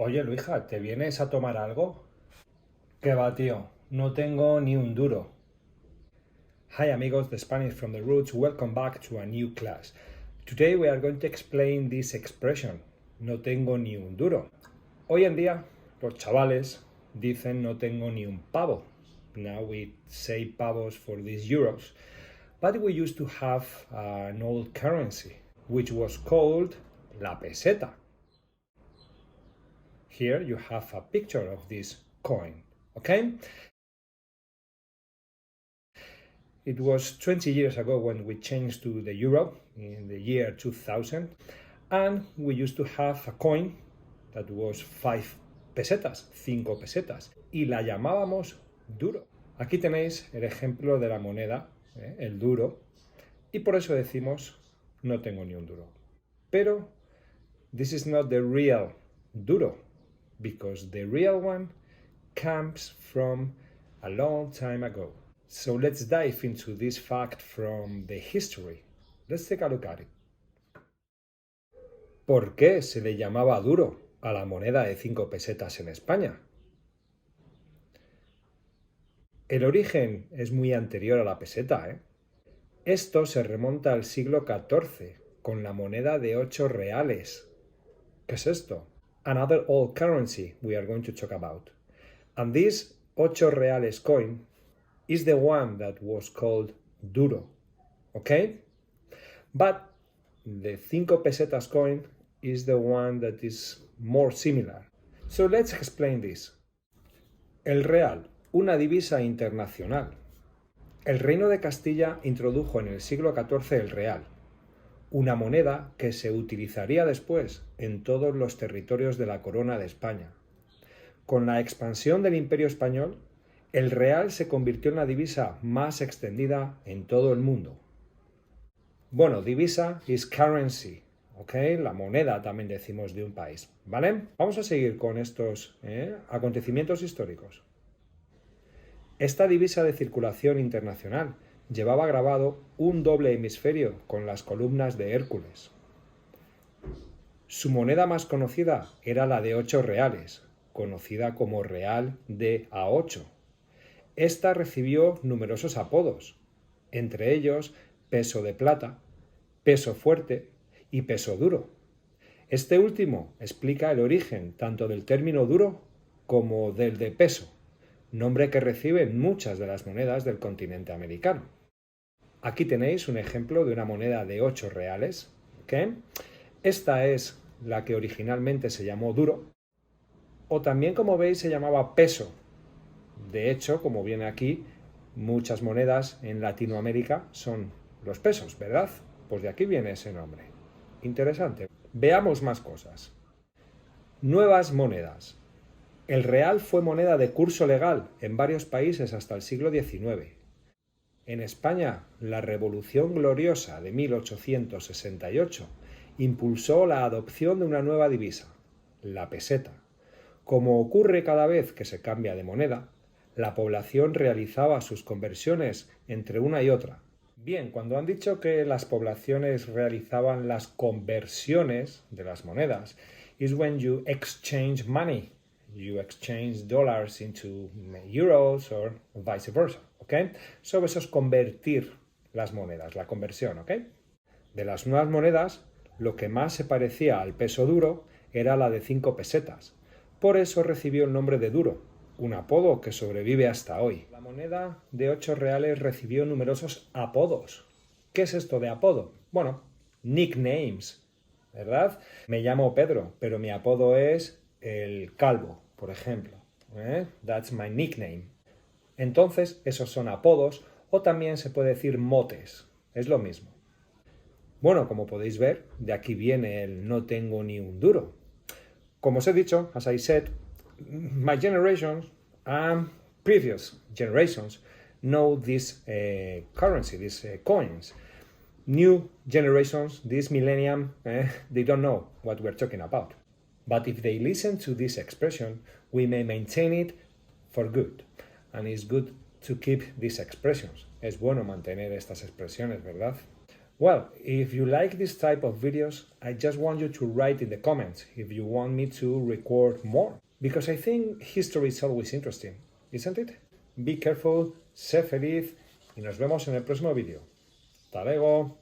Oye, Luija, ¿te vienes a tomar algo? ¿Qué va, tío? No tengo ni un duro. Hi amigos de Spanish from the Roots, welcome back to a new class. Today we are going to explain this expression, no tengo ni un duro. Hoy en día los chavales dicen no tengo ni un pavo. Now we say pavos for these euros. But we used to have an old currency, which was called la peseta. Here you have a picture of this coin, okay? It was 20 years ago when we changed to the euro in the year 2000, and we used to have a coin that was 5 pesetas, 5 pesetas, y la llamábamos duro. Aquí tenéis el ejemplo de la moneda, el duro, y por eso decimos no tengo ni un duro. Pero this is not the real duro, because the real one comes from a long time ago. So let's dive into this fact from the history. Let's take a look at it. ¿Por qué se le llamaba duro a la moneda de 5 pesetas en España? El origen es muy anterior a la peseta, ¿eh? Esto se remonta al siglo XIV, con la moneda de 8 reales. ¿Qué es esto? Another old currency we are going to talk about. And this 8 reales coin is the one that was called duro, okay? But the 5 pesetas coin is the one that is more similar. So let's explain this. El real, una divisa internacional. El Reino de Castilla introdujo en el siglo XIV el real, una moneda que se utilizaría después en todos los territorios de la Corona de España. Con la expansión del Imperio Español, el real se convirtió en la divisa más extendida en todo el mundo. Bueno, divisa is currency, ¿ok? La moneda también decimos de un país, ¿vale? Vamos a seguir con estos acontecimientos históricos. Esta divisa de circulación internacional llevaba grabado un doble hemisferio con las columnas de Hércules. Su moneda más conocida era la de 8 reales, conocida como Real de A8. Esta recibió numerosos apodos, entre ellos peso de plata, peso fuerte y peso duro. Este último explica el origen tanto del término duro como del de peso, nombre que reciben muchas de las monedas del continente americano. Aquí tenéis un ejemplo de una moneda de 8 reales, ¿ok? Esta es la que originalmente se llamó duro, o también, como veis, se llamaba peso. De hecho, como viene aquí, muchas monedas en Latinoamérica son los pesos, ¿verdad? Pues de aquí viene ese nombre. Interesante. Veamos más cosas. Nuevas monedas. El real fue moneda de curso legal en varios países hasta el siglo XIX. En España, la Revolución Gloriosa de 1868 impulsó la adopción de una nueva divisa, la peseta. Como ocurre cada vez que se cambia de moneda, la población realizaba sus conversiones entre una y otra. Bien, cuando han dicho que las poblaciones realizaban las conversiones de las monedas, is when you exchange money. You exchange dollars into euros or vice versa, ¿ok? So eso es convertir las monedas, la conversión, ¿ok? De las nuevas monedas, lo que más se parecía al peso duro era la de 5 pesetas. Por eso recibió el nombre de duro, un apodo que sobrevive hasta hoy. La moneda de 8 reales recibió numerosos apodos. ¿Qué es esto de apodo? Bueno, nicknames, ¿verdad? Me llamo Pedro, pero mi apodo es el calvo, por ejemplo. That's my nickname. Entonces, esos son apodos, o también se puede decir motes. Es lo mismo. Bueno, como podéis ver, de aquí viene el no tengo ni un duro. Como os he dicho, as I said, my generation and previous generations know this currency, these coins. New generations, this millennium, they don't know what we're talking about. But if they listen to this expression, we may maintain it for good. And it's good to keep these expressions. Es bueno mantener estas expresiones, ¿verdad? Well, if you like this type of videos, I just want you to write in the comments if you want me to record more, because I think history is always interesting, isn't it? Be careful, sé feliz y nos vemos en el próximo vídeo. ¡Hasta luego!